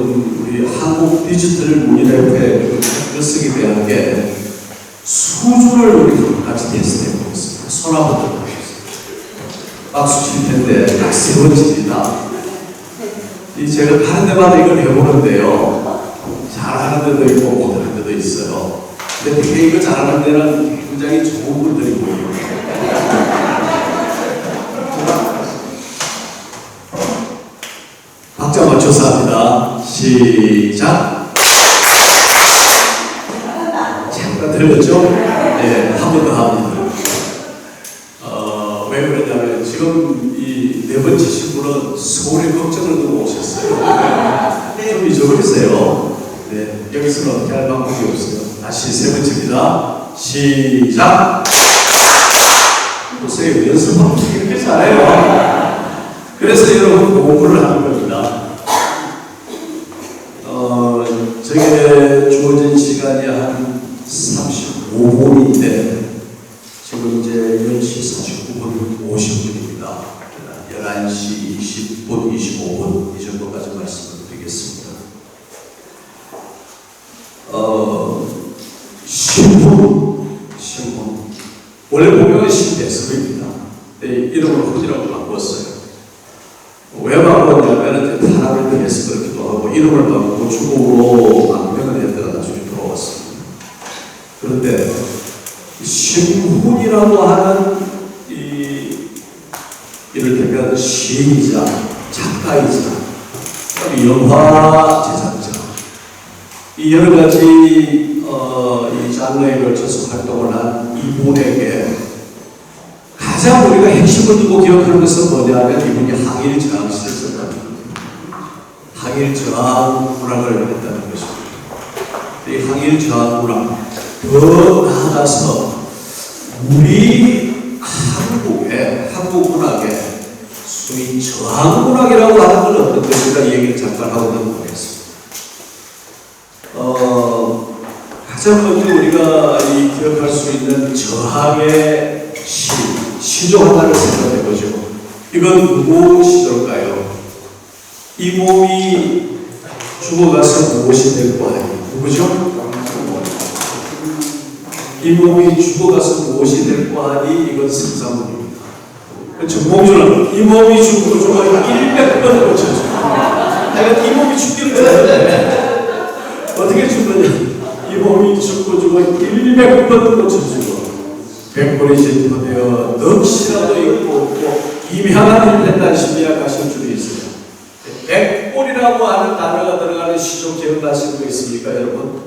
여러분, 우리 한국 디지털 문예협회 특별성에 대한 게 수준을 우리 같이 테스트해 보겠습니다. 손 한번 들어보겠습니다. 박수 칠 텐데 딱 세 번째입니다. 제가 다른 데마다 이걸 해보는데요. 잘하는 데도 있고 못하는 데도 있어요. 근데 되게 이거 잘하는 데는 굉장히 좋은 분들이 보여요. 박자 맞춰서 합니다. 시작! 잠깐 들렸죠? 네, 한 번 더 합니다. 왜 그러냐면 지금 이 네 번째 친구는 서울에 걱정을 두고 오셨어요. 좀 잊어버리세요. 네, 여기서는 어떻게 할 방법이 없어요. 다시 세 번째입니다. 시작! 보세요. 연습하면 이렇게 잘해요. 그래서 여러분 공부를 하는 겁니다. 저게 주어진 시간이 한 35분인데 지금 이제 10시 49분 50분입니다. 11시 20분, 25분 이 정도까지 말씀을 드리겠습니다. 신분. 원래 본명은 신대섭입니다. 이름을 후지라고 바꿨어요. 왜 바꿨냐면 타락을 피해서 그렇기도 하고 이름을 바꾸고 중국으로 망명을 했다가 나중에 돌아왔습니다. 그런데 신훈이라고 하는 이를 대표하는 시인이자 작가이자 영화 제작자 이 여러 가지 이 장르에 걸쳐서 활동을 한 이분에게 가장 우리가 핵심을 두고 기억하는 것은 뭐냐면 이분이 항일 저항시를 썼다는 겁니다. 항일 저항 문학을 했다는 것입니다. 이 항일 저항 문학 더 나아가서 우리 한국 문학에 소위 저항 문학이라고 하는 건 어떤 것인가 이 얘기를 잠깐 하고 넘어가겠습니다. 가장 먼저 우리가 기억할 수 있는 저항의 시조 하나를 생각해 보죠. 이건 누구 시조일까요? 이 몸이 죽어가서 무엇이 될 거예요? 누구죠? 이 몸이 죽어가서 무엇이 될 거하니 이건 생사문입니다. 정몽주는 이 몸이 죽고 100번 고쳐줘. 내가 이 몸이 죽기를 잘해. 어떻게 죽느냐? 이 몸이 죽고 100번 고쳐주고 100번이 진토되어 넋이라도 있고 없고 이명한 일편단심이야 가실 줄이 있어요. 100번이라고 하는 단어가 들어가는 시조 기억나시는 거 있습니까 여러분?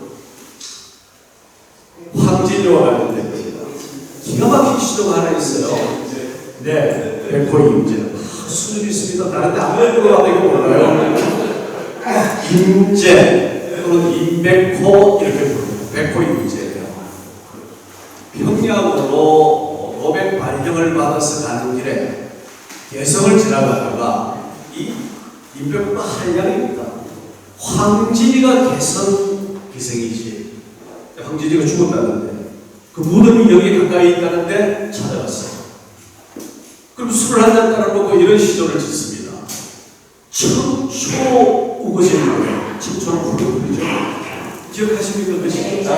황진효와 관련된 겁니다. 기가 막힌 시조가 하나 있어요. 네, 백호임제. 수준 있습니다. 다른 데 아무리 들어가도 이거 몰라요. 임제 또는 임백호 이렇게 부릅니다. 백호임제예요. 평양으로 노백 발령을 받아서 가는 길에 개성을 지나가다가 이 임백호가 한량입니다. 황진이가 개성 기생이지. 황진이가 죽었다는데 그 무덤이 여기 가까이 있다는데 찾아갔어요. 그럼 술을 한잔 따라놓고 이런 시조를 짓습니다. 청초 우거진 노래. 청초는 부르죠. 기억하십니까? 그 시조?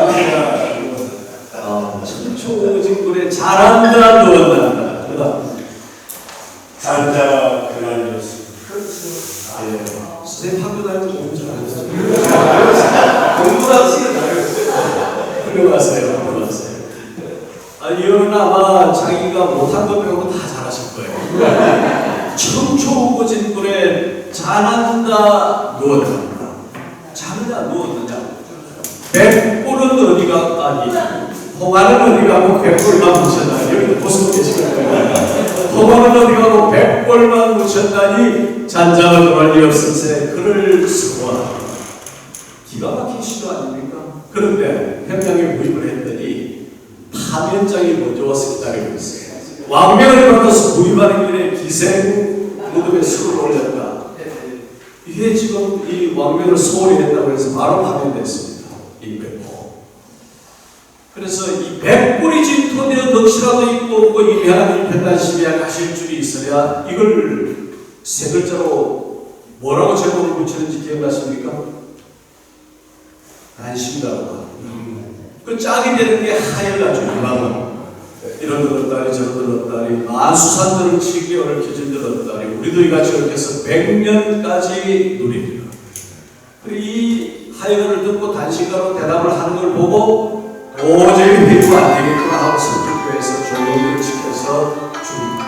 청초 우거진 노래 잘한다 너한다. 그다음 잘한다 그날이었습니다. 선생님 학교 다닐 때 공부 잘하셨어요. 공부하다 시간 잘하셨어요. 훌륭하세요. 이거는 아마 자기가 못한 것 빼고 다 잘하실 거예요. 청초우거진 노래 잘한다 누웠다. 잘한다 누웠느냐. 백골은 어디가 아니 홍아는 어디 가고 백골만 묻혔다니. 여기도 보시고 계실 거예요. 홍아는 어디 가고 백골만 묻혔다니 잔장을 돌할 리 없을세 그를 수고하라. 기가 막힌 시도 아닙니까? 그런데 평양에 무입을 했더니 파면장이 먼저 와서 기다리고 있어요. 왕명을 받아서 무임하는 길에 기생 무덤에 술을 올렸다. 이게 지금 이 왕명을 소홀히 했다고 해서 바로 파면됐습니다. 이 백호. 그래서 이 백골이 진토되어 넋이라도 있고 없고 이미한 일편단심이야 가실 줄이 있어야 이걸 세 글자로 뭐라고 제목을 붙이는지 기억나십니까? 안심가로다. 그 짝이 되는 게 하여가지고 유망은 이런 들었다리 저런 들었다리 만수산들을 치기 얽혀진 들었다리 우리도 이같이 얽혀서 100년까지 누립니다. 이 하여를 듣고 단신가로 대답을 하는 걸 보고 도저히 회주가 안 되겠구나 하고 성격교회에서 조용히 지켜서 줍니다.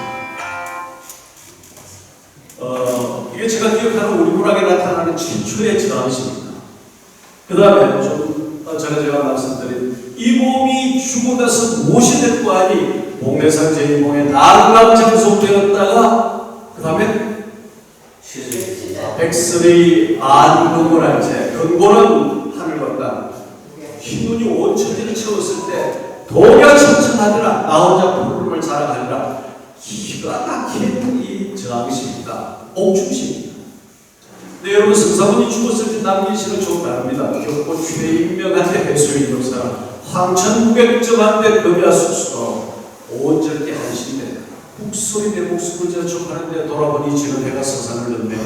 이게 제가 기억하는 우리 문학에 나타나는 최초의 저항식입니다. 그 다음에 좀 전에 제가 말씀드린 이 몸이 죽고 나서 무엇이 될 거 아니 복례상 제2몸에 나그락 장속되었다가 그 다음에 백설의 안근고랄제 근고는 하늘과 땅 흰눈이 온 천지를 채웠을 때 독야천천하더라 나 혼자 푸르름을 자랑하리라 기가 막힌 이 저항식입니다. 옥중식입니다. 네, 여러분 성사분이 죽었을 때 남긴 시는 좀 다릅니다. 겪고 최인명한테 해수인 역사 황천무객점한데 금야숙수로 온절께 한신대 북소리 내 목숨을 저축하는데 돌아보니 지는 해가 서산을 넘네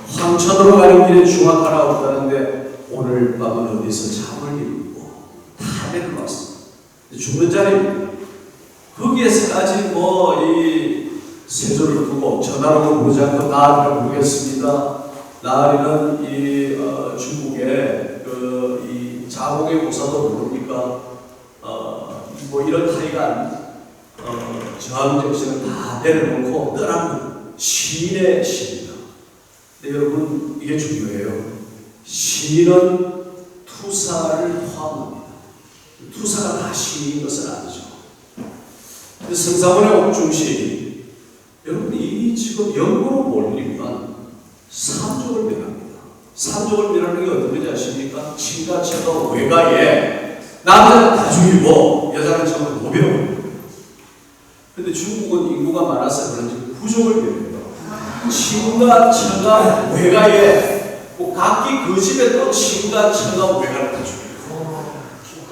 황천으로 가는 길에 중학하나 없다는데 오늘 밤은 어디서 잠을 이루고 다 내려왔습니다. 죽는 자리입니다. 거기에서까지 이 세조를 두고 전하라고 부르지 않고 나으리라 부르겠습니다. 나으리는 이 중국의 이 자국의 모사도 모릅니까? 이런 하여간 저항정신을 다 내려놓고 떠나는 시인의 시입니다. 근데 여러분 이게 중요해요. 시인은 투사를 포함합니다. 투사가 다 시인 것은 아니죠. 근데 성사문의 옥중시 여러분 이 지금 영어로 몰리면 삼족을 멸합니다. 삼족을 멸하는 게 어떤 건지 아십니까? 친가처가 외가에 남자는 다 죽이고 여자는 전부 노병을. 근데 중국은 인구가 많아서 그런지 부족을 멸해요. 친가, 처가, 외가에 각기 그 집에 또 친가, 처가, 외가를 다 죽여요.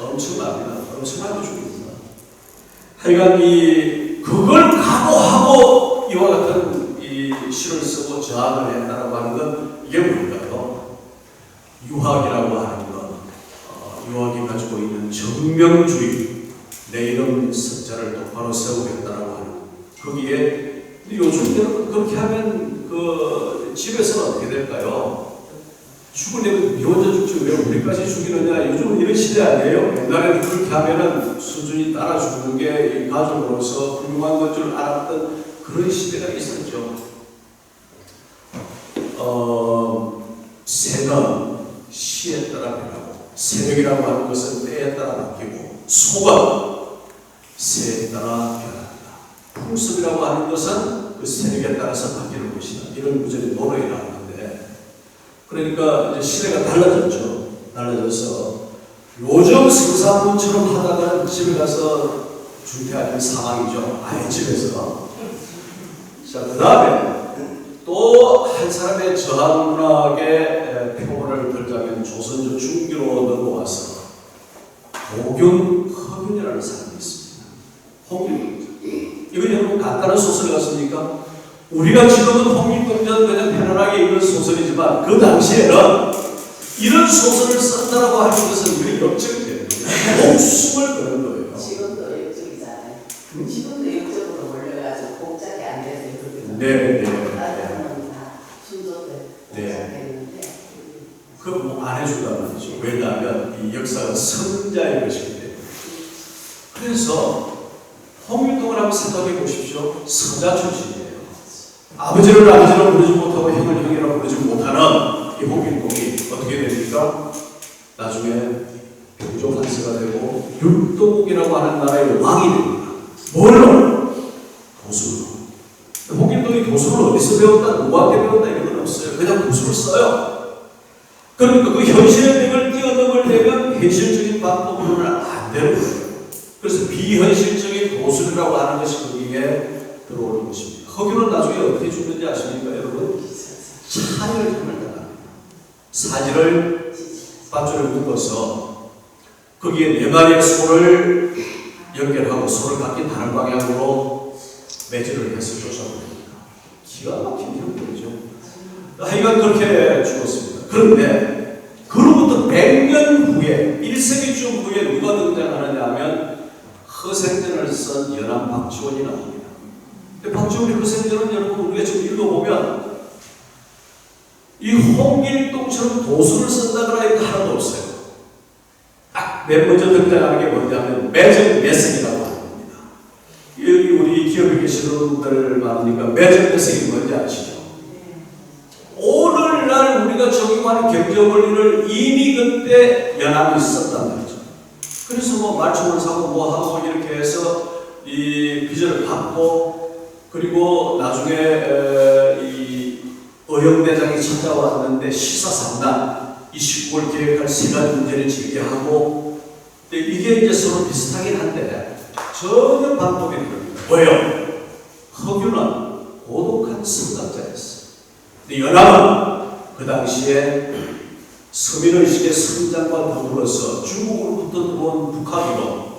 엄청납니다. 엄청나게 죽입니다. 하여간 그걸 각오하고 이와 같은 이 시를 쓰고 저항을 했다라고 하는 건 이게 뭘까요? 유학이라고 하는 것, 유학이 가지고 있는 정명주의, 내 이름 석자를 똑바로 세우겠다라고 하는 거기에 요즘 그렇게 하면 집에서는 어떻게 될까요? 죽으려면 니 혼자 죽지 왜 우리까지 죽이느냐. 요즘은 이런 시대 아니에요? 옛날에는 그렇게 하면은 수준이 따라 죽는 게 가족으로서 훌륭한 것 줄 알았던 그런 시대가 있었죠. 새는 시에 따라 변하고 새벽이라고 하는 것은 때에 따라 바뀌고 속은 새에 따라 변합니다. 풍습이라고 하는 것은 그 새벽에 따라서 바뀌는 것이다. 이런 구절이 노래에 나오는데 그러니까 이제 시대가 달라졌죠. 달라져서 요즘 성사문처럼 하다가 집에 가서 중퇴하는 사망이죠. 아예 집에서. 자, 그 다음에 또 한 사람의 저항 문학의 표본을 들자면 조선조 중기로 넘어와서 호균, 허균이라는 사람이 있습니다. 호균. 이거 여러분 간단한 소설 같습니까? 우리가 지금은 홍익금전 그냥 편안하게 읽은 소설이지만 그 당시에는 이런 소설을 썼다라고 하는 것은 우리 역적이 됩니다. 목숨을 거는 거예요. 지금도 역적이잖아요. 지금도 역적으로 몰려가지고 복작이 안 돼서 그렇게. 네. 나중에는 다 순조대 복작했는데. 그거 안 해준단 말이죠. 왜냐하면 이 역사가 선자의 것이기 때문에. 그래서 홍길동을 한번 생각해 보십시오. 서자 출신이에요. 아버지를 부르지 못하고 형을 형이라고 부르지 못하는 이 홍길동이 어떻게 됩니까? 나중에 병조 판서가 되고 율도국이라고 하는 나라의 왕이 됩니다. 뭘로? 도술로. 홍길동이 도술을 어디서 배웠다, 누구한테 배웠다 이런 건 없어요. 그냥 도술을 써요. 그러니까 그 현실의 벽을 뛰어넘으려면 현실적인 방법으로는 안 되는 거예요. 그래서 비현실적인 도술이라고 하는 것이 거기에 들어오는 것입니다. 허균은 나중에 어떻게 죽는지 아십니까, 여러분? 사지를 힘을 당합니다. 사지를 밧줄에 묶어서 거기에 4마리의 소를 연결하고 소를 각기 다른 방향으로 매질을 해서 쫓아버립니다. 기가 막힌 형편이죠. 하여간 그렇게 죽었습니다. 그런데 그로부터 100년 후에 1세기쯤 후에 누가 등장하느냐 하면 허생전을 쓴 연암 박지원이 나옵니다. 근데 박지원이 허생전은 여러분 우리가 지금 읽어보면 이 홍길동처럼 도수를 쓴다거나 이런 거 하나도 없어요. 딱 맨 먼저 등장하는 게 뭐냐면 매정 내성이라고 하는 겁니다. 여기 우리 기업에 계시는 분들 많으니까 매정 내성이 뭔지 아시죠? 오늘날 우리가 적용하는 경제원리를 이미 그때 연합이 있었단 말이죠. 그래서 뭐 말총을 사고 뭐 하고 이렇게 해서 이 빚을 갚고 그리고 나중에 이 의형대장이 찾아왔는데 시사상난 이 식구를 계획할 세 가지 문제를 제기하고 이게 이제 서로 비슷하긴 한데 전혀 반복이 됩니다. 왜요? 허균은 고독한 성장자였어요. 근데 연합은 그 당시에 서민의식의 성장과 더불어서 중국으로부터 들어온 북학이론,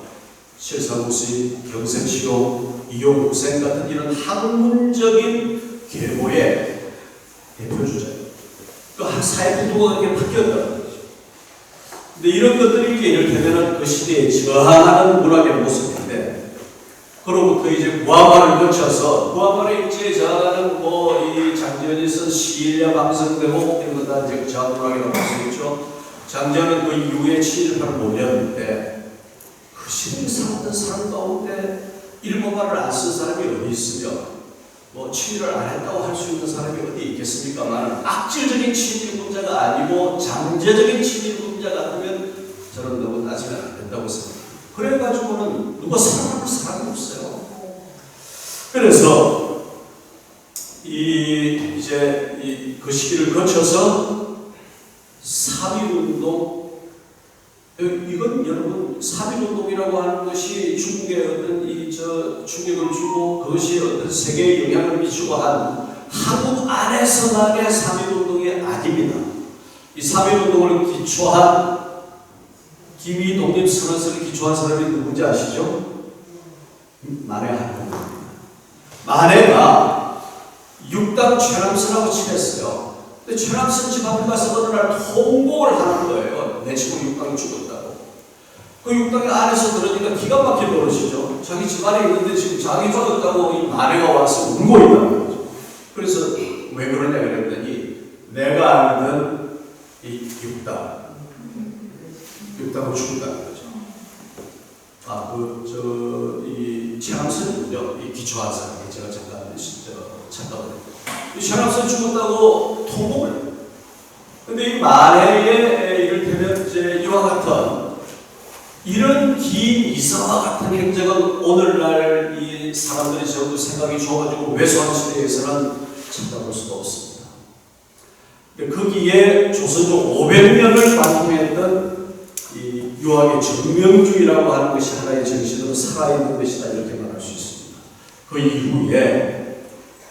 실사구시, 경생치료, 이용국생 같은 이런 학문적인 계보의 대표주자예요. 그 사회구도가 이렇게 바뀌었다는 거죠. 근데 이런 것들이 이제 이를테면 그 시대에 저항하는 문학의 모습인데, 그로부터 이제 구한말을 거쳐서 구한말의 일제에 저항하는 뭐 이 장지연이 쓴 시일야 방성대목 이런 것 다 이제 저항문학이라고 할 수 있죠. 장지연은 그 이후에 친일파를 몰렸는데 그 시대에 살았던 사람 가운데 일본말을 안 쓴 사람이 어디 있으며 뭐 친일을 안 했다고 할 수 있는 사람이 어디 있겠습니까만 악질적인 친일군자가 아니고 잠재적인 친일군자 같으면 저는 너무 따지면 안 된다고 생각합니다. 그래가지고는 누가 사랑할 사람이 없어요. 그래서 이제 그 시기를 거쳐서 3.1운동, 이건 여러분 3.1운동이라고 하는 것이 중국에 어떤 충격을 주고 그것이 어떤 세계에 영향을 미치고 한 한국 안에서만의 3.1운동이 아닙니다. 이 3.1운동을 기초한 기미 독립선언서를 기초한 사람이 누군지 아시죠? 만해 한국입니다. 만해가 육당 최남선하고 친했어요. 근데 최남선 집 앞에 가서 어느 날 통곡을 하는 거예요. 내 친구 육당이 죽었다고. 그 육당이 안에서 들으니까 기가 막힌 노릇이죠. 자기 집안에 있는데 지금 자기 죽었다고 이 만해가 와서 울고 있다는 거죠. 그래서 왜 그러냐 그랬더니 내가 아는 이 육당을 죽었다는 거죠. 이 최남선이군요. 이 기초한 사람이 제가 잠깐 찾아봤는데 이 최남선 죽었다고 통곡을 해요. 근데 이 만해의 이를테면 이제 이와 같은 이런 긴 이사와 같은 행적은 오늘날 이 사람들이 전부 생각이 좋아가지고 왜소한 시대에서는 찾아볼 수가 없습니다. 거기에 조선족 500년을 관통했던 이 유학의 정명주의라고 하는 것이 하나의 정신으로 살아있는 것이다 이렇게 말할 수 있습니다. 그 이후에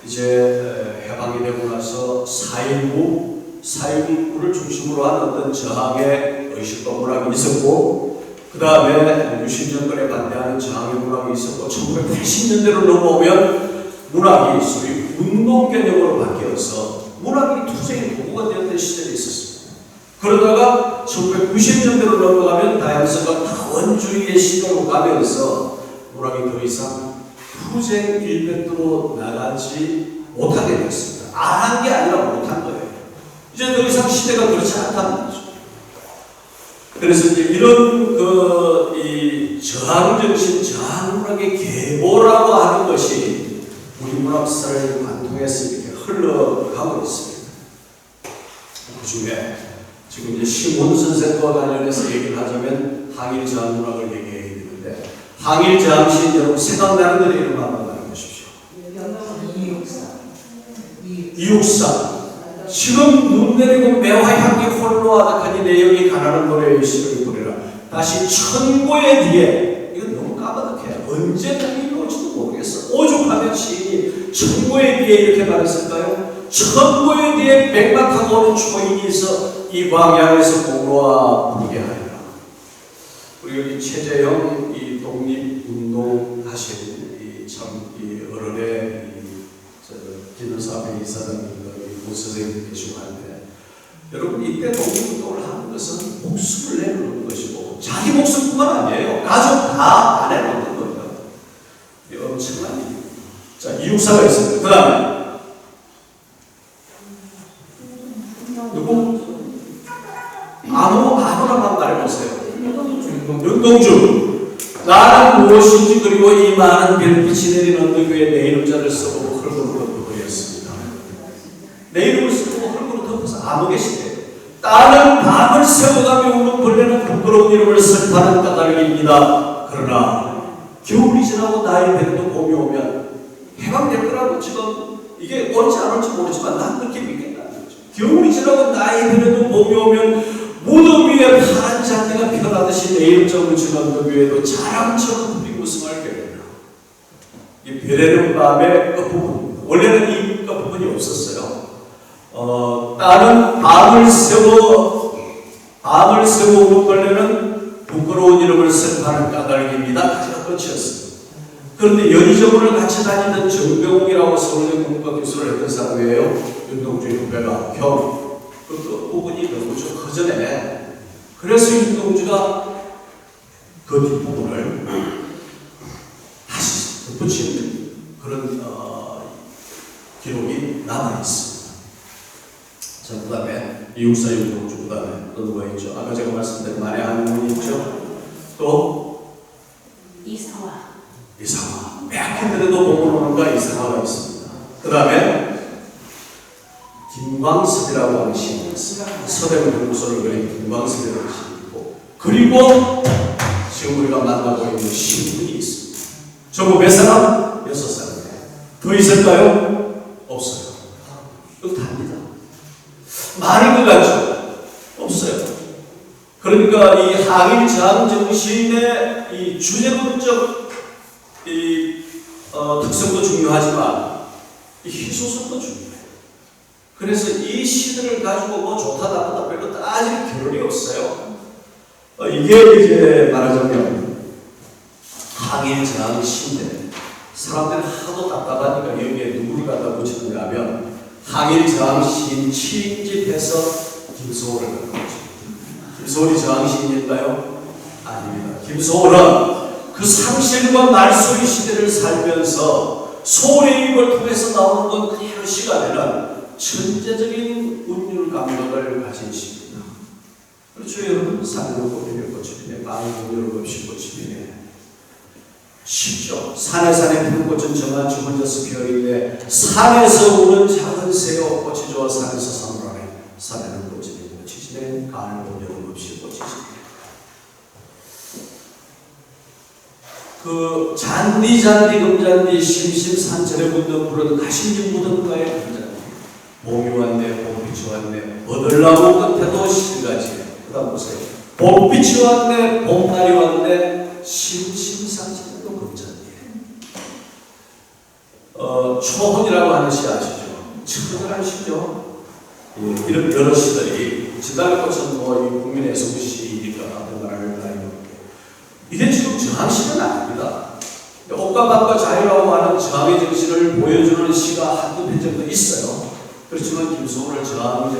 이제 해방이 되고 나서 4.19를 중심으로 한 어떤 저항의 의식과 문학이 있었고 그 다음에 유신 정권에 반대하는 저항의 문학이 있었고 1980년대로 넘어오면 문학이 소위 운동 개념으로 바뀌어서 문학이 투쟁의 도구가 되었던 시절이 있었습니다. 그러다가 1990년대로 넘어가면 다양성과 다원주의의 시대로 가면서 문학이 더 이상 투쟁 일백도로 나가지 못하게 됐습니다. 안 한 게 아니라 못한 거예요. 이제 더 이상 시대가 그렇지 않다는 거죠. 그래서 이제 이런 이 저항정신, 저항문학의 계보라고 하는 것이 우리 문학사를 관통해서 이렇게 흘러가고 있습니다. 그 중에 지금 이제 심훈 선생과 관련해서 얘기를 하자면 항일 저항문학을 얘기해야 되는데 항일 저항시 여러분 생각나는 분의 이름 한번 말해보십시오. 이육사. 지금 눈 내리고 매화향기 홀로 아득하니 내역이 가난한 노래의 시를 부르라. 다시 천고의 뒤에 이건 너무 까마득해. 언제 당이 올지도 모르겠어. 오죽하면 시인이 천고의 뒤에 이렇게 말했을까요? 천고의 뒤에 백마타고 오는 초인이 있어 이 광야에서 공로와 부르게 하리라. 우리 여기 최재형 이 독립운동 하신 이 어른의 기도사 앞에 이사장님들 좋은 선생님이 계시고 하는데 여러분 이때 독립운동을 하는 것은 목숨을 내놓는 것이고 자기 목숨뿐만 아니에요. 가족 다 내놓는 거예요. 이 엄청난 일. 자, 이육사가 있습니다. 그 다음에 누구? 아무나 말해보세요. 윤동주. 나는 무엇인지 그리고 이 많은 별빛이 내린 언덕 위에 내 이름자를 쓰고 흙으로 덮어버렸습니다. 내 이름을 쓰고 흙으로 덮어서 암흑의 시대. 딸은 밤을 새워가며 우는 벌레는 부끄러운 이름을 슬퍼하는 까닭입니다. 그러나 겨울이 지나고 나이 되고 봄이 오면 해방됐더라도 지금 이게 올지 안 올지 모르지만 난 그렇게 믿겠다는 거죠. 겨울이 지나고 나이 되고 봄이 오면 무덤 위에 파란 장미가 피어나듯이 내 이름자 묻힌 언덕 위에도 자랑처럼 우리 우승할 거예요. 이 별에는 밤의 끝부분입니다. 원래는 이 끝부분이 없었어요. 딸은 밤을 세워 우는 벌레는 부끄러운 이름을 슬퍼하는 까닭입니다. 가지가 끝이었습니다. 그런데 연희정원을 같이 다니던 정병욱이라고 서울대 국문과 교수를 했던 사람이에요. 윤동주의 후배가 그 부분이 너무 좀 허전해. 그래서 윤동주가 그 뒷부분을 다시 덧붙이는 그런 기록이 남아있습니다. 자, 그 다음에 이육사 윤동주, 그 다음에 또 누가 있죠? 아까 제가 말씀드린 만에 한 분이 있죠? 또 이상화. 매학년들에도 보면 오는가 이상화가 있습니다. 그 다음에 김광섭이라고 하는 시인이 있습니다. 서대문 연구소를 그린 김광섭이라는 시인이 있고, 그리고 지금 우리가 만나고 있는 신분이 있습니다. 전부 몇 사람? 6사람이에요. 더 있을까요? 없어요. 이거 답니다. 많은 것 같죠? 없어요. 그러니까 이 항일저항 정신의 이 주제론적 특성도 중요하지만 이 희소성도 중요해요. 그래서 이 시들을 가지고 뭐 좋다 나쁘다 별로 따질 겨를이 없어요. 이게 이제 말하자면 항일저항 시인데 사람들이 하도 답답하니까 여기에 누구를 갖다 붙이느냐 하면 항일저항 시인 7인집에서 김소월을 갖다 붙입니다. 김소월이 저항 시인일까요? 아닙니다. 김소월은 그 상실과 말소의 시대를 살면서 소울의 입을 통해서 나오는 건 그대로 시가 되는 천재적인 운율 감각을 가진 시입니다. 그렇죠, 여러분? 산으로 꽃피며 꽃이네, 마음으로 없이 꽃이네. 쉽죠. 산에 피는 꽃은 저만치 혼자서 피어있네. 산에서 우는 작은 새요 꽃이 좋아 산에서 사물하네. 산에는 꽃이 꽃이시네. 가을 봄 여름 없이 꽃이시네. 그 잔디 금잔디 심심산천에 묻는 부른 가시진 무덤가에 금잔디. 봄이 왔네, 봄빛이 왔네, 버들나무 끝에도 실가지. 그 다음 보세요. 봄빛이 왔네, 봄날이 왔네, 심심산천에도 금잔디. 초혼이라고 하는 시 아시죠? 처절한 시죠. 예, 이런 여러 시들이 지단의 꽃은 뭐 국민의 애송시이니까 어떤 나라를 가요. 이게 지금 저항시는 아닙니다. 옷과 자유라고 하는 저항의 정신을 보여주는 시가 한두 편 정도 있어요. 그렇지만 김소월을 저항적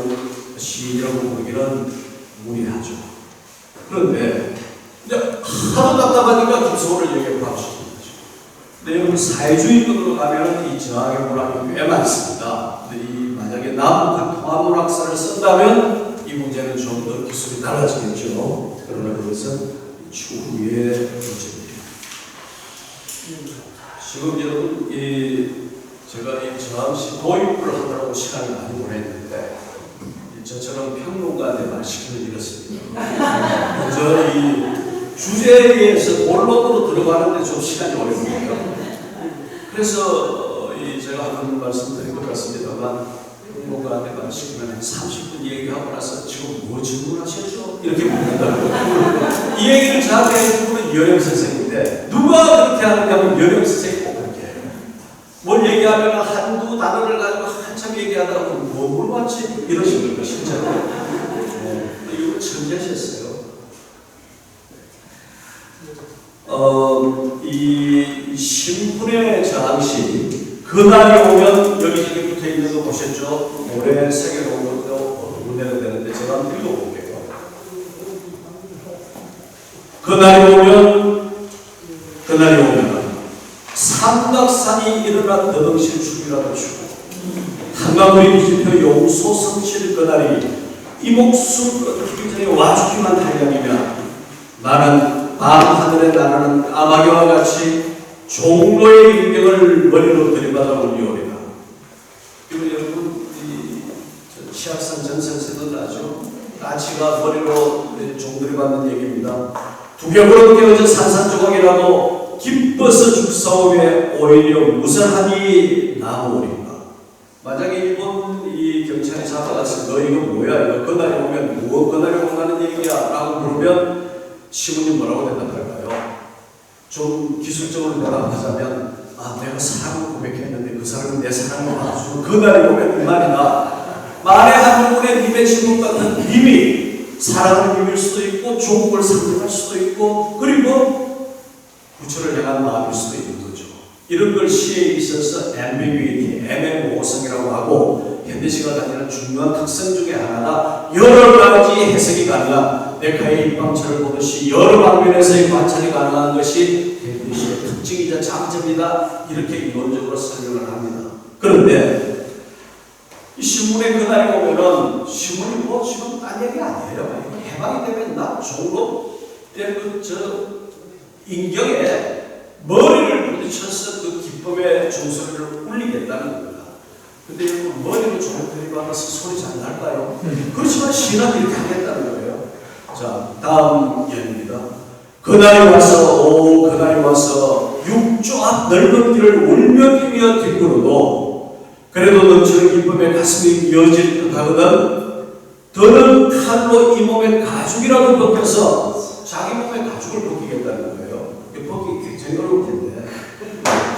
시인이라고 부르기는 무리하죠. 그런데 이제 하도 답답하니까 김소월을 여기에 포함시키는 거죠. 근데 여러분 사회주의권으로 가면 이 저항의 문학이 꽤 많습니다. 근데 이 만약에 남북한 통합문학사를 쓴다면 이 문제는 좀 더 기술이 달라지겠죠. 그러나 그것은 추후의 문제입니다. 지금 여러분 제가 이 저항시 도입부를 하느라고 시간이 많이 보냈는데 저처럼 평론가한테 말 시키는 이렇습니다. 저 이 주제에 의해서 본론으로 들어가는데 좀 시간이 오래 걸려요. 그래서 제가 한번 말씀드린 것 같습니다만 평론가한테 말 시키면 한 30분 얘기하고 나서 지금 뭐 질문하셨죠? 이렇게 묻는다고요. 이 얘기를 저한테 해준 분은 여영 선생인데 누가 그렇게 하는가 하면 여영 선생이 꼭 그렇게 해요. 뭘 얘기하면 한두 단어를 가지고 한참 얘기하다가 뭐 물어봤지? 이러시는 거 실제로. 이거 천재셨어요. 이 신분의 저항시 그날이 오면 여기저기 붙어 뒤에 있는 거 보셨죠? 올해 세계공동도 문제가 되는데 제가 한번 읽어볼게요. 그날이 오면 삼각산이 일어나 더덩실 춤이라도 추고 한가물이 뒤집혀 용소 성칠 그날이 이 목숨 끊기 전에 와주기만 달량이며 나는 밤하늘에 나르는 까마귀와 같이 종로의 인격을 머리로 들이받아 올리오리다. 그리고 여러분 이 치악산 전설에도 나죠. 까치가 머리로 종들이 받는 얘기입니다. 두겹으로 깨어진 산산조각이라도 기뻐서 죽사오에 오히려 무사하니 나오리다. 만약에 일본 이 경찰이 잡아가서 너 이거 뭐야? 이거 그날이 오면 무엇 그날이 온다는 얘기야? 라고 물으면 신문이 뭐라고 대답할까요? 좀 기술적으로 대답하자면 내가 사랑을 고백했는데 그 사람은 내 사랑을 봐주고 그날이 오면 이 말이다. 말의 한 부분에 님의 질문받는 님이 사랑을 님일 수도 있고 조국을 상징할 수도 있고 그리고 부처를 향한 마음일 수도 있는 거죠. 이런 걸 시에 있어서 ambiguity, 애매모호성이라고 하고 현대시가 가지는 중요한 특성 중에 하나가 여러 가지 해석이 가능한 네카의 입방처를 보듯이 여러 방면에서의 관찰이 가능한 것이 현대시의 특징이자 장점이다. 이렇게 이론적으로 설명을 합니다. 그런데 이 신문에 그날이 오면은 신문이 뭐 지금 딴 얘기 아니에요. 해방이 되면 나 종로 때 인경에 머리를 부딪혀서 그 기쁨의 종소리를 울리겠다는 겁니다. 근데 여러분 머리로 종을 들이받아서 소리 잘 날까요? 그렇지만 신은 이렇게 하겠다는 거예요. 자, 다음 예입니다. 그날이 와서 육조 앞 넓은 길을 울며 뛰며 뒷구르도 그래도 넘치는 기쁨에 가슴이 이어질 듯 하거든 더는 칼로 이 몸의 가죽이라도 벗겨서 자기 몸의 가죽을 벗기겠다는 거예요. 벗기기 굉장히 어려울 텐데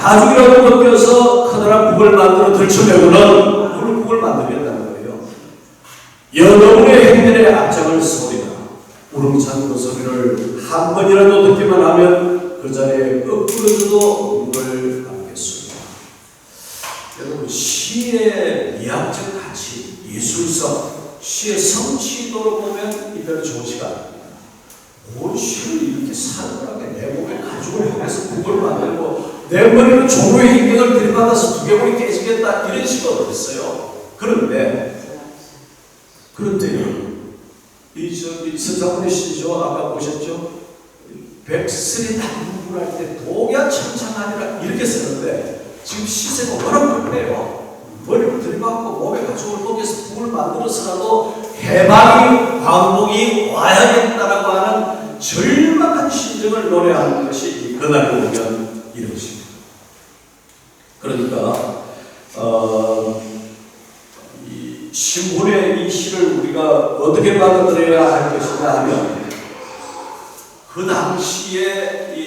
가죽이라도 벗겨서 커다란 북을 만들어 들쳐매고는 북을 만들겠다는 거예요. 여러분의 행렬의 앞장을 서리다. 우렁찬 그 소리를 한 번이라도 듣기만 하면 그 자리에 거꾸로져도 눈을 감겠습니다. 여러분 시의 미학적 가치, 예술성, 시의 성취도로 보면 이 별로 좋은 시가 아닙니다. 뭘 시를 이렇게 살벌하게 내 몸에 가죽을 향해서 북을 만들고 내 머리로 종로의 인격을 들이받아서 두개골이 깨지겠다 이런 시가 어딨어요. 그런데 이 선사분의 시죠. 아까 보셨죠? 백설이 단문할 때 독야 천창하니라 이렇게 쓰는데 지금 시세가 워낙 급해요. 머리를 들이받고 몸에 가죽을 벗겨서 북을 만들어서라도 해방이 광복이 와야겠다라고 하는 절박한 심정을 노래하는 것이 그날이 오면 이런 것입니다. 그러니까 이 신분의 이 시를 우리가 어떻게 받아들여야 할 것이냐 하면 그 당시에 이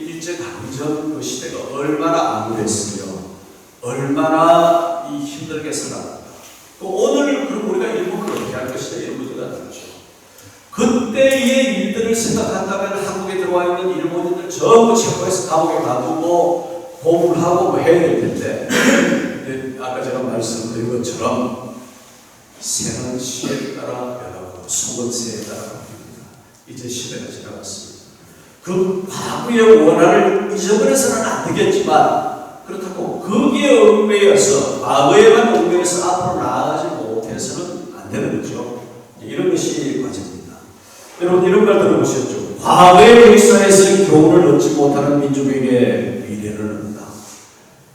일제강점 그 시대가 얼마나 암울했으며 얼마나 이 힘들게 살았는가. 또 오늘 그럼 우리가 일본을 어떻게 할 것이냐 이런 문제가 나오죠. 그때의 일들을 생각한다면 한국에 들어와 있는 일본인들 전부 체포해서 감옥에 가두고 고문하고 뭐 해야 될 텐데 아까 제가 말씀드린 것처럼 새는 시에 따라 변하고 속은 새에 따라 바뀝니다. 이제 시대가 지나갔습니다. 그 과거의 원한을 잊어버려서는 안 되겠지만 그렇다고 거기에 얽매여서 과거에만 얽매여서 앞으로 나아가지 못해서는 안 되는 거죠. 이런 것이 과제입니다. 여러분 이런 말 들어보셨죠? 과거의 역사에서 교훈을 얻지 못하는 민족에게 미래를 얻는다.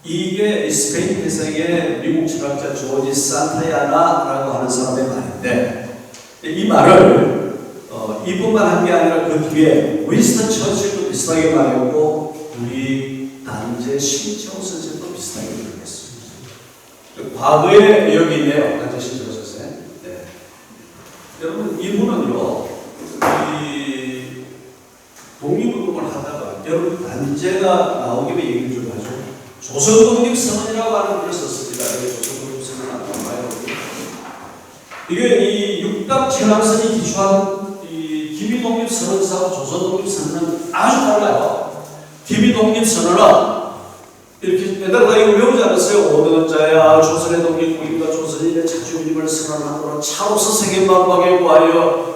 이게 스페인 태생의 미국 철학자 조지 산타야나라고 하는 사람의 말인데 이 말을 이분만 한 게 아니라 그 뒤에 윈스턴 처칠도 비슷하게 말했고 우리 단재 신청 선생도 비슷하게 말했습니다. 과거에 여기 있네요. 단재 신청 선생. 네. 여러분 이분은요 이 독립운동을 하다가 여러분 단재가 나오기에 얘기를 좀 하죠. 조선독립선언이라고 하는 글을 썼습니다. 조선독립선언 안 나와요. 이게 이 육답 최남선이 기초한 기비독립선언사와 조선독립선언은 아주 달라요. 기비독립선언은 이렇게 옛날에 다 이거 외우지 않았어요? 오는 자야 조선의 독립국임과 조선인의 자주임을 선언하노라 차로서 세계만방에 구하여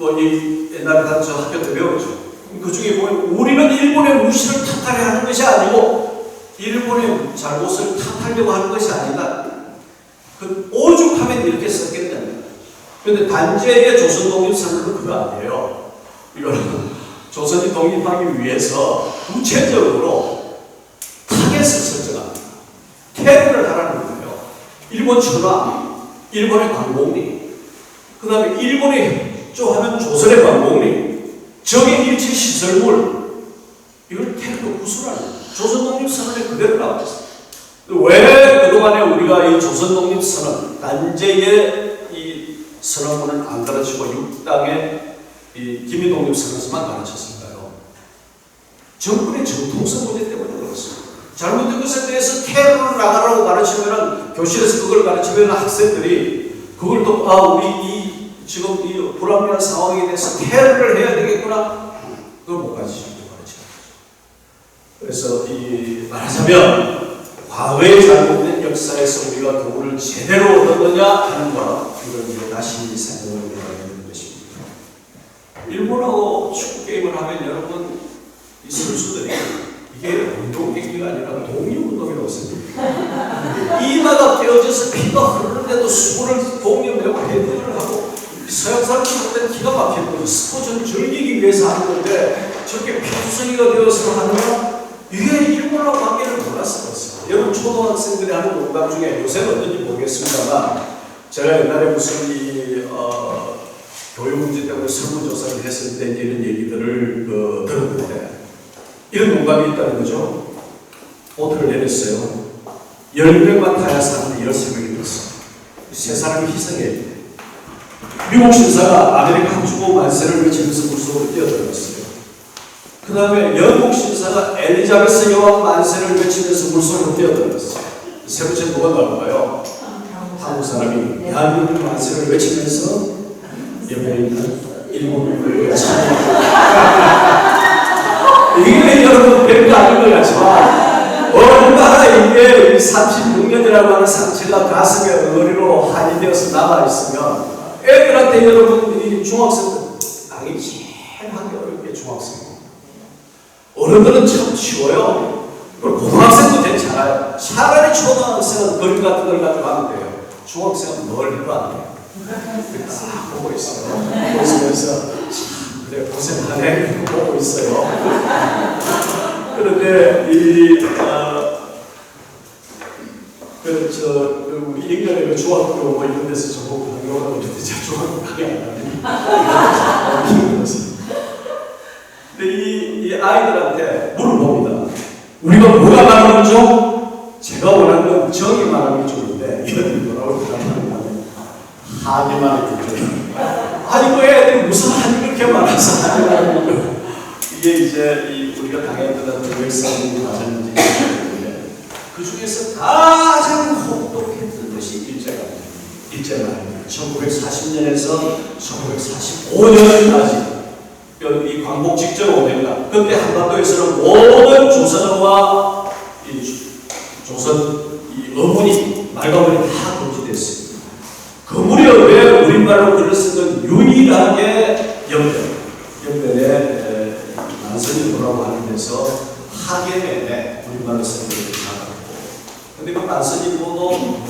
이 옛날에 다 저 학교 때 배웠죠. 그 중에 보면 우리는 일본의 무시를 탓하려 하는 것이 아니고 일본의 잘못을 탓하려고 하는 것이 아니다. 그 오죽하면 이렇게 썼겠냐면 그런데 단죄의 조선 독립선언은 그거 아니에요. 이거는 조선이 독립하기 위해서 구체적으로 타겟을 설정합니다. 테러를 하라는 거예요. 일본 천황, 일본의 광복리, 그 다음에 일본의 협조하는 조선의 광복리, 적의 일체 시설물, 이걸 테러로 구술하는 거예요. 조선 독립선언에 그대로 나와 있어요. 왜 그동안에 우리가 이 조선 독립선언, 단죄의 이 선언문을 안 가르치고 육당의 이 기미독립선언에서만 가르쳤을까요? 정권의 정통성 문제 때문에 그렇습니다. 잘못된 것에 대해서 테러를 나가라고 가르치면 교실에서 그걸 가르치면 학생들이 그걸 또 우리 지금 이 불합리한 상황에 대해서 테러를 해야 되겠구나 그걸 못 가르치는 거죠. 그래서 말하자면 과거의 잘못된 역사에서 우리가 교훈을 제대로 얻었느냐 하는 것 이걸 다시 생각을 해야 되는 것입니다. 일본하고 축구 게임을 하면 여러분 이 선수들이 이게 운동 경기가 아니라 독립운동이라고 생각합니다. 이마가 깨어져서 피가 흐르는데도 수고를 독립내고 헤드를 하고 서양 사람들은 기가 막히고 스포츠는 즐기기 위해서 하는 건데 저렇게 필수성이가 되어서 하는 건 이게 일본하고 관계를 몰랐어요. 여러분 초등학생들이 하는 농담 중에 요새는 어떤지 모르겠습니다만 제가 옛날에 무슨 교육 문제 때문에 설문조사를 했을 때 이런 얘기들을 들었는데 이런 농담이 있다는 거죠. 오토를 내렸어요. 10명만 타야 사는데 이런 생각이 들었어요. 세 사람이 희생해야 돼. 미국 신사가 아메리카 항주고 만세를 외치면서 물속으로 뛰어들었어요. 그 다음에 영국 신사가 엘리자베스 여왕 만세를 외치면서 물속으로 뛰어들었어요. 세 번째 누가 나올까요? 한국 사람이 대한민국 만세를 외치면서 옆에 있는 일본을 찬양합니다. 이게 여러분 별거 아닌 것 같지만 얼마나 이게 36년이라고 하는 상처가 가슴에 어리로 한이 되어서 남아있으면 애들한테 여러분 이 중학생들 당연히 제일 하기 어려운 게 중학생이고 어른들은 참 쉬워요. 고등학생도 괜찮아요. 차라리 초등학생은 그림 같은 걸 가지고 하면 돼요. 중학생은 뭘 해도 안 돼요. 딱 보고 있어요. 보고 있으면서 참 그래 고생하네 보고 있어요. 그런데 우리 인간의 중학교 뭐 이런 데서 저보고 강의하고 그랬는데 제가 중학교 강의 안 하거든요. 근데 이 아이들한테 물어봅니다. 우리가 뭐가 말하는 죠? 제가 원하는 건 정의 말하는 게 좋은데 이런 뭐라고 대답하냐면 한이 말하는 게 좋아요. 아니 뭐 애들이 무슨 한이 그렇게 많아서 한이 말하는 거예요. 이게 이제 우리가 당했던 역사적인 과정인지 그 중에서 가장 혹독했던 것이 일제가입니다. 1940년에서 1945년까지 이 광복 직전 5년간 그때 한반도에서는 모든 조선어와 조선 어문이 말과문이 다 금지됐습니다. 그 무렵 왜 우리말로 글을 쓴 건 유일하게 영변에 난선인도라고 하는 데서 학예면에 우리말로 쓴 글을 나갔고 근데 그 난선인도도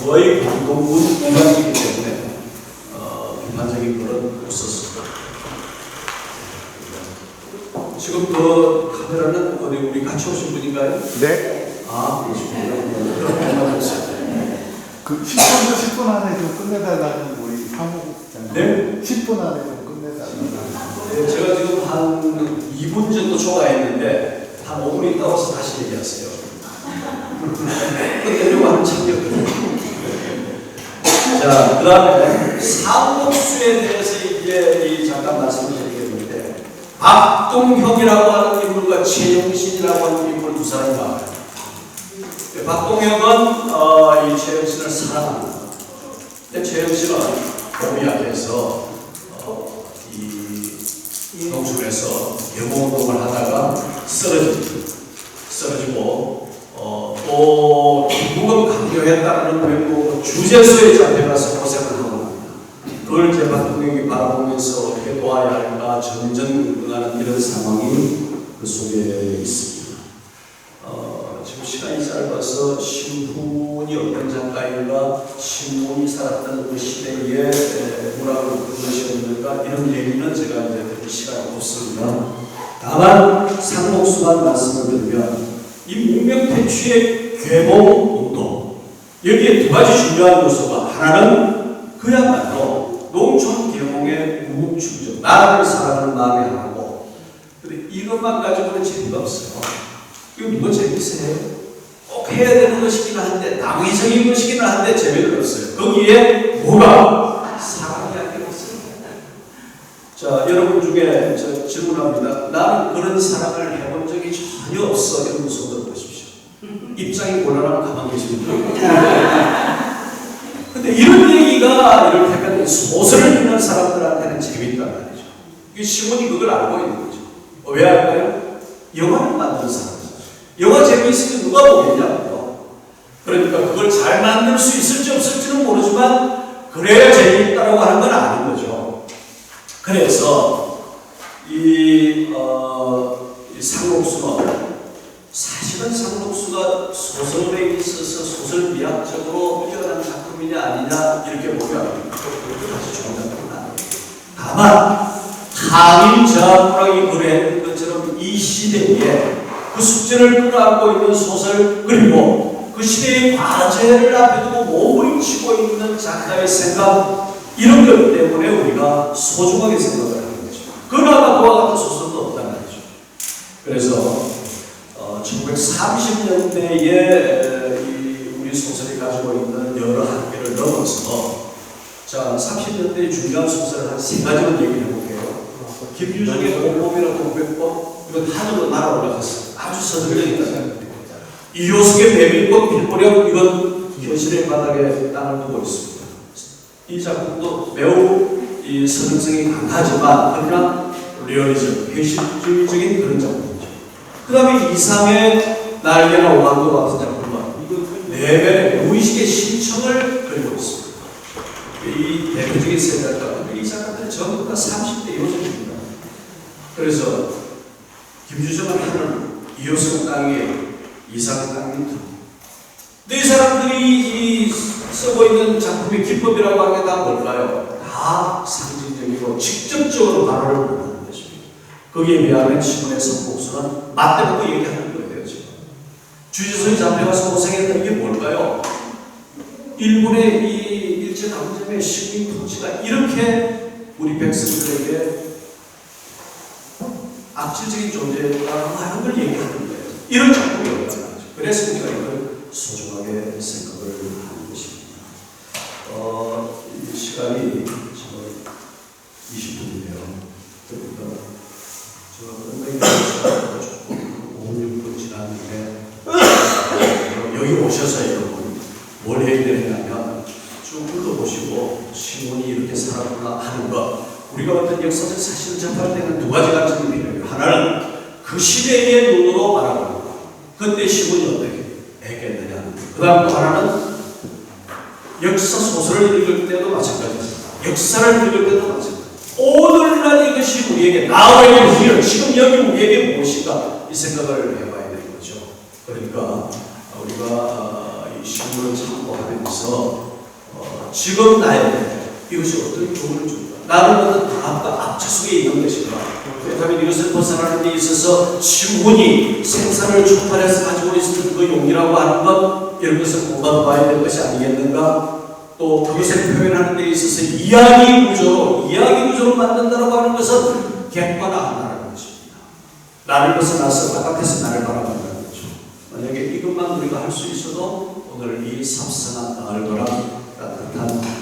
거의 공동군 기관이기 때문에 비판적인 글은 없었습니다. 지금 그 카메라는 어디 우리 같이 오신 분인가요? 네. 아, 그러시군요. 그 10분 안에 좀 끝내달라는 우리 사무국장. 네? 10분 안에 좀 끝내달라는. 네, 제가 지금 한 2분 정도 초과했는데 한 5분 있다 와서 다시 얘기하세요. 끝내려고 하는 참여거든요. 자, 그 다음에 삼국수에 대해서 이제 잠깐 말씀을 드리겠는데 박동형이라고 하는 인물과 최영신이라고 하는 인물 두 사람이 나와요. 박동형은 이 최영신을 사랑합니다. 근데 최영신은 몸이 약해서 이 농촌에서 영웅운동을 하다가 쓰러지고 또 김부겸 강요했다는 외모 주재소에 잡혀가서 고생을 하고 납니다. 그걸 제 대통령이 바라보면서 어떻게 도와야 할까 전전긍긍하는 이런 상황이 그 속에 있습니다. 지금 시간이 짧아서 신훈이 어떤 작가인가, 신훈이 살았던 그 시대의 문학을 어떤 것이었는가, 이런 얘기는 제가 이제 들을 시간이 없습니다. 다만 상록수만 말씀을 드리면 이 문명태취의 계몽운동, 여기에 두 가지 중요한 요소가, 하나는 그야말로 농촌 계몽의 무궁충전, 나라를 사랑하는 마음이 하나고, 근데 이것만 가지고는 재미가 없어요. 이거 누가 재밌어요? 꼭 해야 되는 것이기는 한데, 당위적인 것이기는 한데 재미는 없어요. 거기에 뭐가? 사랑이 아니고 없습니다. 자, 여러분 중에 저 질문합니다. 나는 그런 사랑을 해본 적이 전혀 없어. 이런 손 들어보십시오. 입장이 곤란하면 가만히 계시면 근데 이런 얘기가 이를테면 소설을 읽는 사람들한테는 재밌단 말이죠. 이 시몬이 그걸 알고 있는 거죠. 왜 알까요? 영화를 만드는 사람이죠. 영화 재미있으면 누가 보겠냐고요. 그러니까 그걸 잘 만들 수 있을지 없을지는 모르지만 그래야 재미있다라고 하는 건 아닌 거죠. 그래서 이 상록수는 사실은 상록수가 소설에 있어서 소설 미학적으로 뛰어난 작품이냐 아니냐 이렇게 보면 그것도 다시 좋은 작품은 아니에요. 다만 한인 저항문학이 그랬던 것처럼 이 시대에 그 숙제를 끌어안고 있는 소설, 그리고 그 시대의 과제를 앞에 두고 몸을 치고 있는 작가의 생각, 이런 것 때문에 우리가 소중하게 생각을 하는 거죠. 그러나 그와 같은 소설도 없다는 거죠. 그래서 1930년대에 우리 소설이 가지고 있는 여러 한계를 넘어서, 자, 30년대의 중요한 소설을 한 세 가지만 얘기해 볼게요. 김유정의 공범이나 공백법, 이건 하늘로 날아올라갔어요. 아주 서술적이다. 이효숙의 메밀꽃 필보력, 이건 현실의 바닥에 땅을 두고 있습니다. 이 작품도 매우 이 서정성이 강하지만 그러나 리얼리즘, 현실주의적인 그런 작품이죠. 그 다음에 이상의 날개나 오감도 같은 작품은 이건 내면의 무의식의 심청을 그리고 있습니다. 이 대표적인 세 작가, 이 작가들은 전부 다 30대 요즘입니다. 그래서 김유정은 하늘, 이효숙 땅에, 이상 땅이 두. 근데 이 사람들이 쓰고 있는 작품의 기법이라고 하는 게 다 뭘까요? 다 상징적이고 직접적으로 발언을 못하는 것입니다. 거기에 비하면 시몬의 성복수는 맞대놓고 얘기하는 거예요. 지금 주지선이 잡혀가서 고생했던 게 뭘까요? 일본의 이 일제강점의 식민 통치가 이렇게 우리 백성들에게 악질적인 존재라고 하는 걸 얘기하는 거예요. 이런 작품이었다는 거죠. 그래서 우리가 이걸 소중하게 생각을 하는 것입니다. 이 시간이 지금 20분이네요. 그러니까 제가 조금 5, 6분 지났는데 여기 오셔서 여러분 뭘 해야 되냐면 쭉 불러보시고 신문이 이렇게 살았구나 하는 것, 우리가 어떤 역사적 사실을 접할 때는 두 가지 관점이 필요해요. 하나는 그 시대의 눈으로 바라보는 것, 그때 신문이 어떻게 했겠느냐. 그 다음 또 하나는 역사 소설을 읽을 때도 마찬가지입니다. 역사를 읽을 때도 마찬가지입니다. 오늘날 이것이 우리에게 나에게 지금 여기 우리에게 무엇인가 이 생각을 해봐야 되는 거죠. 그러니까 우리가 이 신문을 참고하면서 지금 나에게 이것이 어떤 교훈을 줄까? 나는 어떤 다음과 앞차 속에 있는 것인가? 그렇다면 이것을 벗어나는 데 있어서 신문이 생사를 초탈해서 가지고 있었던 그 용기라고 하는 것, 이런 것을 공부해봐야 될 것이 아니겠는가? 또 그것을 표현하는 데 있어서 이야기 구조로 만든다고 하는 것은 객관화한다는 것입니다. 나를 벗어나서 바깥에서 나를 바라본다는 거죠. 만약에 이것만 우리가 할 수 있어도 오늘 이 삽선한 가을보람 따뜻한